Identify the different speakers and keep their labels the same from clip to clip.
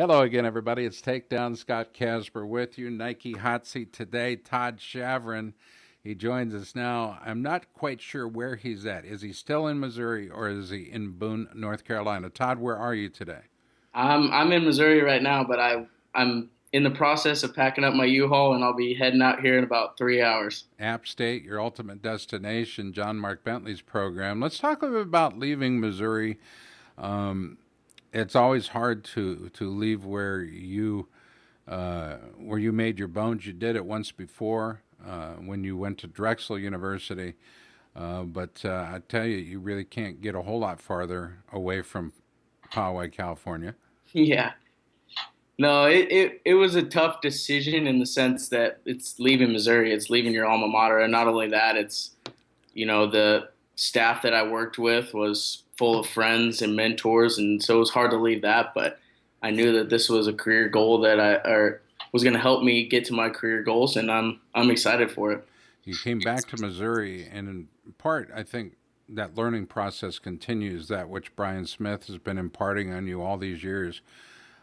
Speaker 1: Hello again, everybody. It's Takedown. Scott Casper with you. Nike Hot Seat today. Todd Schavrien. He joins us now. I'm not quite sure where he's at. Is he still in Missouri or is he in Boone, North Carolina? Todd, where are you today?
Speaker 2: I'm in Missouri right now, but I'm in the process of packing up my U-Haul, and I'll be heading out here in about 3 hours.
Speaker 1: App State, your ultimate destination, John Mark Bentley's program. Let's talk a little bit about leaving Missouri. Um, it's always hard to leave where you made your bones. You did it once before when you went to Drexel University, but I tell you, you really can't get a whole lot farther away from Poway, California.
Speaker 2: Yeah. No, it was a tough decision in the sense that it's leaving Missouri, it's leaving your alma mater, and not only that, the staff that I worked with was full of friends and mentors, and so it was hard to leave that. But I knew that this was a career goal that was going to help me get to my career goals, and I'm excited for it.
Speaker 1: You came back to Missouri, and in part, I think that learning process continues, that which Brian Smith has been imparting on you all these years.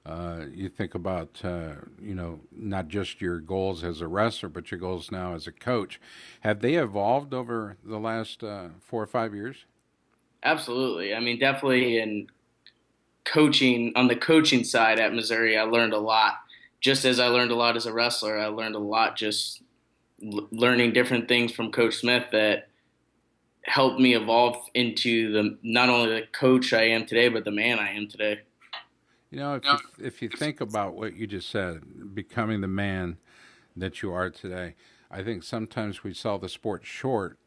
Speaker 1: You think about, not just your goals as a wrestler, but your goals now as a coach. Have they evolved over the last 4 or 5 years?
Speaker 2: Absolutely. I mean, definitely in coaching on the coaching side at Missouri, I learned a lot. Just as I learned a lot as a wrestler, I learned a lot just learning different things from Coach Smith that helped me evolve into the not only the coach I am today, but the man I am today.
Speaker 1: If you think about what you just said, becoming the man that you are today, I think sometimes we sell the sport short,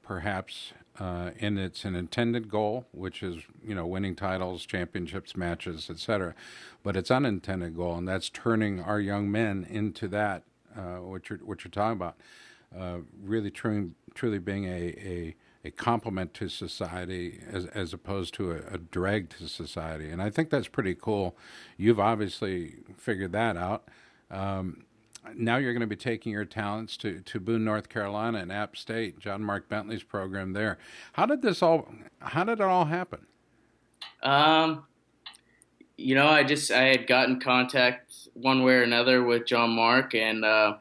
Speaker 1: perhaps, in its an intended goal, which is winning titles, championships, matches, etc. But its unintended goal, and that's turning our young men into that what you're talking about, really truly being a complement to society as opposed to a drag to society. And I think that's pretty cool. You've obviously figured that out. Now you're going to be taking your talents to Boone, North Carolina and App State, John Mark Bentley's program there. How did it all happen?
Speaker 2: Um, I had gotten contact one way or another with John Mark, and I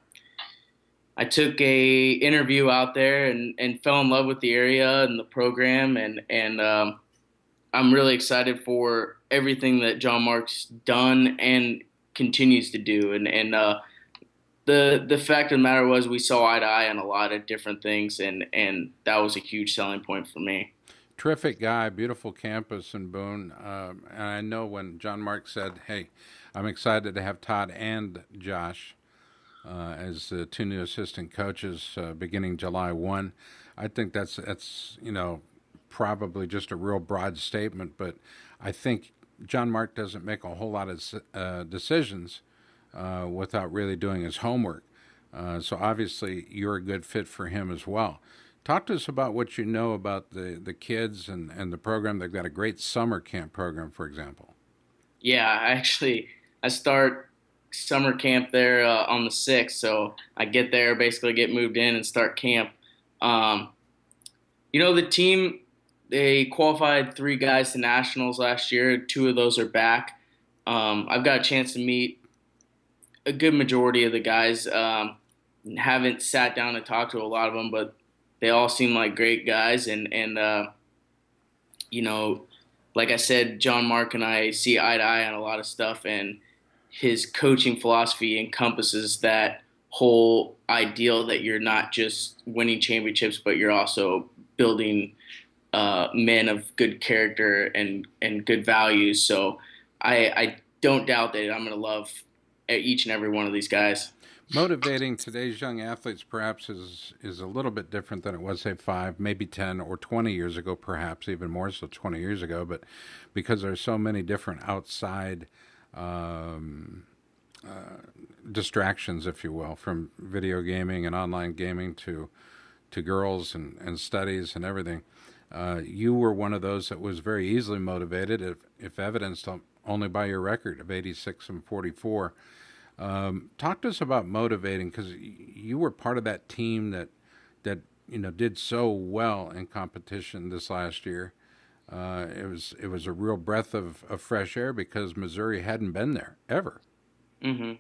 Speaker 2: took a interview out there and fell in love with the area and the program, and I'm really excited for everything that John Mark's done and continues to do. And the fact of the matter was we saw eye to eye on a lot of different things, and that was a huge selling point for me.
Speaker 1: Terrific guy, beautiful campus in Boone. And I know when John Mark said, "Hey, I'm excited to have Todd and Josh as two new assistant coaches beginning July 1." I think that's probably just a real broad statement, but I think John Mark doesn't make a whole lot of decisions without really doing his homework. So obviously, you're a good fit for him as well. Talk to us about what you know about the kids and the program. They've got a great summer camp program, for example.
Speaker 2: Yeah, I start summer camp there on the 6th, so I get there, basically get moved in and start camp. Um, the team, they qualified three guys to nationals last year. Two of those are back. I've got a chance to meet a good majority of the guys. Haven't sat down and talked to a lot of them, but they all seem like great guys. And you know, like I said, John Mark and I see eye to eye on a lot of stuff, and his coaching philosophy encompasses that whole ideal that you're not just winning championships, but you're also building men of good character and good values. So I don't doubt that I'm going to love each and every one of these guys.
Speaker 1: Motivating today's young athletes perhaps is a little bit different than it was, say, 5, maybe 10 or 20 years ago, perhaps even more so 20 years ago. But because there's so many different outside um, distractions, if you will, from video gaming and online gaming to girls and studies and everything. You were one of those that was very easily motivated, if evidenced only by your record of 86 and 44. Talk to us about motivating, because you were part of that team that did so well in competition this last year. It was a real breath of fresh air because Missouri hadn't been there ever.
Speaker 2: Hmm.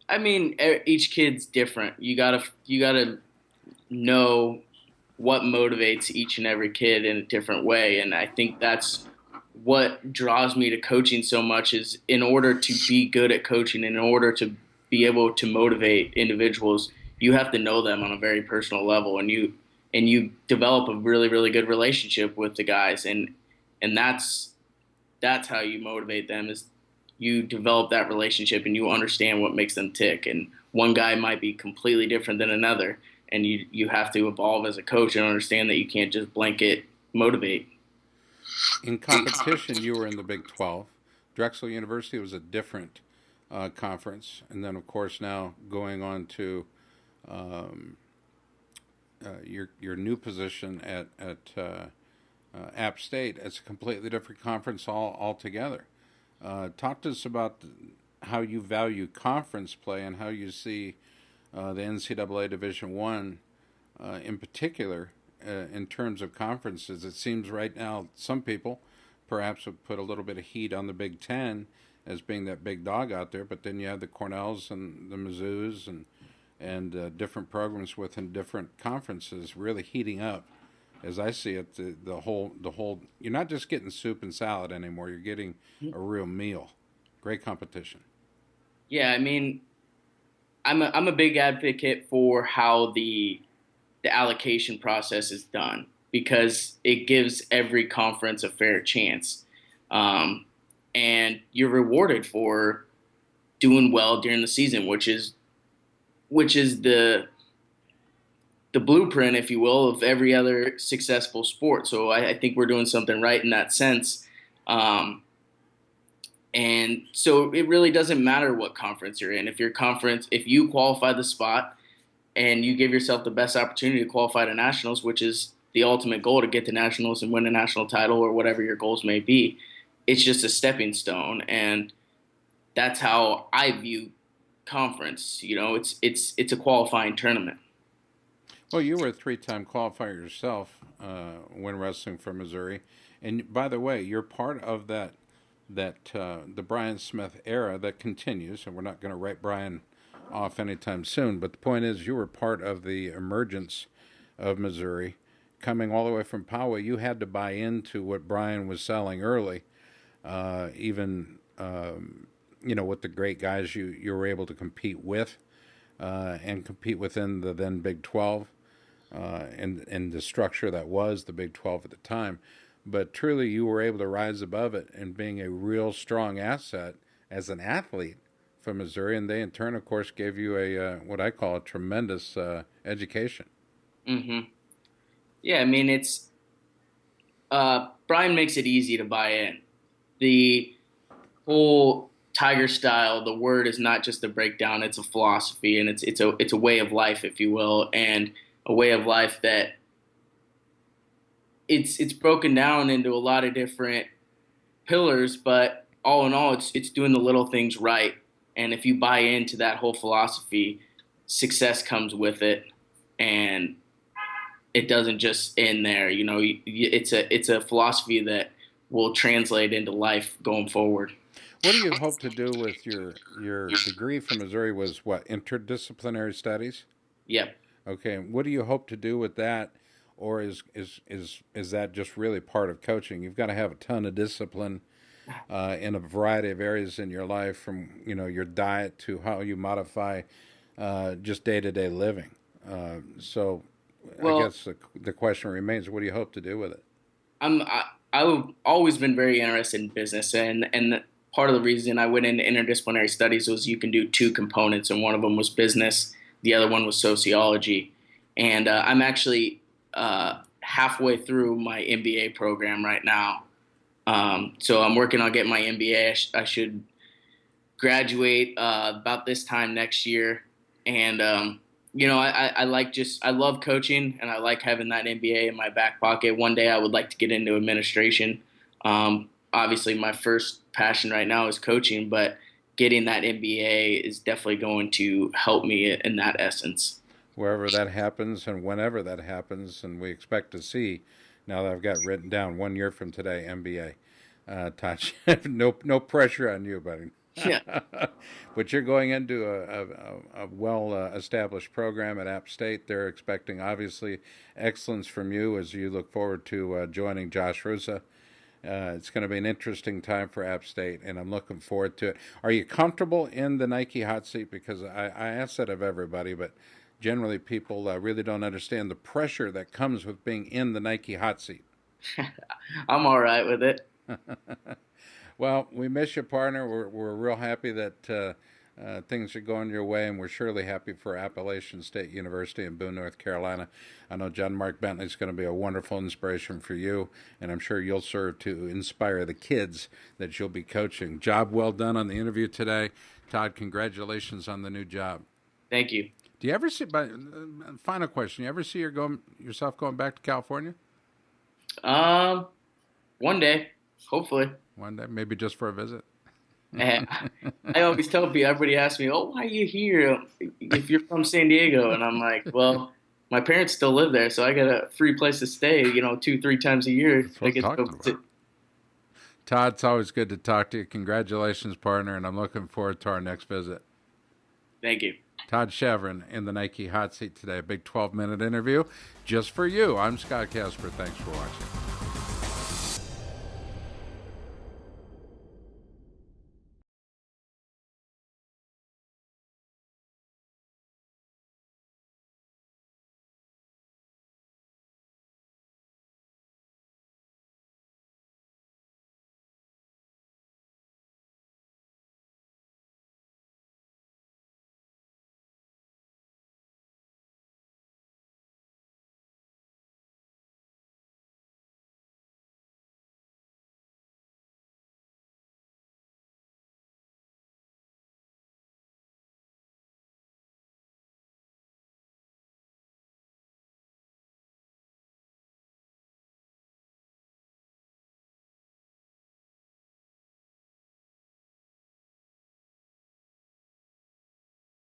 Speaker 2: I mean, each kid's different. You gotta know what motivates each and every kid in a different way, and I think that's what draws me to coaching so much. Is in order to be good at coaching, in order to be able to motivate individuals, you have to know them on a very personal level, and you develop a really really good relationship with the guys, and that's how you motivate them. Is you develop that relationship and you understand what makes them tick. And one guy might be completely different than another, and you have to evolve as a coach and understand that you can't just blanket motivate.
Speaker 1: In competition, you were in the Big 12. Drexel University was a different conference, and then of course now going on to um, your new position at App State. It's a completely different conference altogether. Talk to us about how you value conference play and how you see the NCAA Division One in particular in terms of conferences. It seems right now some people perhaps would put a little bit of heat on the Big Ten as being that big dog out there, but then you have the Cornells and the Mizzous and different programs within different conferences really heating up. As I see it, the whole you're not just getting soup and salad anymore. You're getting a real meal. Great competition.
Speaker 2: Yeah, I mean, I'm a big advocate for how the allocation process is done because it gives every conference a fair chance, um, and you're rewarded for doing well during the season, which is the blueprint, if you will, of every other successful sport. So I think we're doing something right in that sense. Um, and so it really doesn't matter what conference you're in. If you qualify the spot and you give yourself the best opportunity to qualify to nationals, which is the ultimate goal to get to nationals and win a national title or whatever your goals may be, it's just a stepping stone. And that's how I view conference. It's a qualifying tournament.
Speaker 1: Well, you were a three-time qualifier yourself when wrestling for Missouri, and by the way, you're part of that the Brian Smith era that continues, and we're not going to write Brian off anytime soon. But the point is, you were part of the emergence of Missouri, coming all the way from Poway. You had to buy into what Brian was selling early, even with the great guys you were able to compete with, and compete within the then Big 12, and the structure that was the Big 12 at the time. But truly, you were able to rise above it and being a real strong asset as an athlete for Missouri, and they in turn, of course, gave you a what I call a tremendous education.
Speaker 2: Hmm. Yeah, I mean, Brian makes it easy to buy in. The whole Tiger style, the word is not just a breakdown; it's a philosophy, and it's a way of life, if you will, and a way of life that it's broken down into a lot of different pillars, but all in all, it's doing the little things right. And if you buy into that whole philosophy, success comes with it, and it doesn't just end there. It's a philosophy that will translate into life going forward.
Speaker 1: What do you hope to do with your degree from Missouri? Was what, interdisciplinary studies?
Speaker 2: Yep.
Speaker 1: Okay, what do you hope to do with that, or is that just really part of coaching? You've got to have a ton of discipline in a variety of areas in your life, from your diet to how you modify just day to day living. So, I
Speaker 2: Well,
Speaker 1: guess the question remains: what do you hope to do with it?
Speaker 2: I've always been very interested in business, and part of the reason I went into interdisciplinary studies was you can do two components, and one of them was business, the other one was sociology, and I'm actually halfway through my MBA program right now. So I'm working on getting my MBA. I should graduate about this time next year. And I like I love coaching, and I like having that MBA in my back pocket. One day I would like to get into administration. Obviously, my first passion right now is coaching, but getting that MBA is definitely going to help me in that essence.
Speaker 1: Wherever that happens and whenever that happens, and we expect to see Now that I've got written down 1 year from today, MBA. Todd, no pressure on you, buddy.
Speaker 2: Yeah.
Speaker 1: But you're going into a well established program at App State. They're expecting, obviously, excellence from you as you look forward to joining Josh Rusa. It's going to be an interesting time for App State, and I'm looking forward to it. Are you comfortable in the Nike hot seat? Because I ask that of everybody, but generally people really don't understand the pressure that comes with being in the Nike hot seat.
Speaker 2: I'm all right with it.
Speaker 1: Well, we miss you, partner. We're real happy that things are going your way, and we're surely happy for Appalachian State University in Boone, North Carolina. I know John Mark Bentley is going to be a wonderful inspiration for you, and I'm sure you'll serve to inspire the kids that you'll be coaching. Job well done on the interview today. Todd, congratulations on the new job.
Speaker 2: Thank you.
Speaker 1: Do you ever see, final question, you ever see yourself going back to California?
Speaker 2: One day, hopefully.
Speaker 1: One day, maybe just for a visit?
Speaker 2: And I always tell people, everybody asks me, "Oh, why are you here if you're from San Diego?" And I'm like, "Well, my parents still live there, so I got a free place to stay. 2-3 times a year.
Speaker 1: That's what I'm talking about. Todd, it's always good to talk to you. Congratulations, partner, and I'm looking forward to our next visit.
Speaker 2: Thank you.
Speaker 1: Todd Schavrien in the Nike hot seat today. A big 12-minute interview just for you. I'm Scott Casper. Thanks for watching.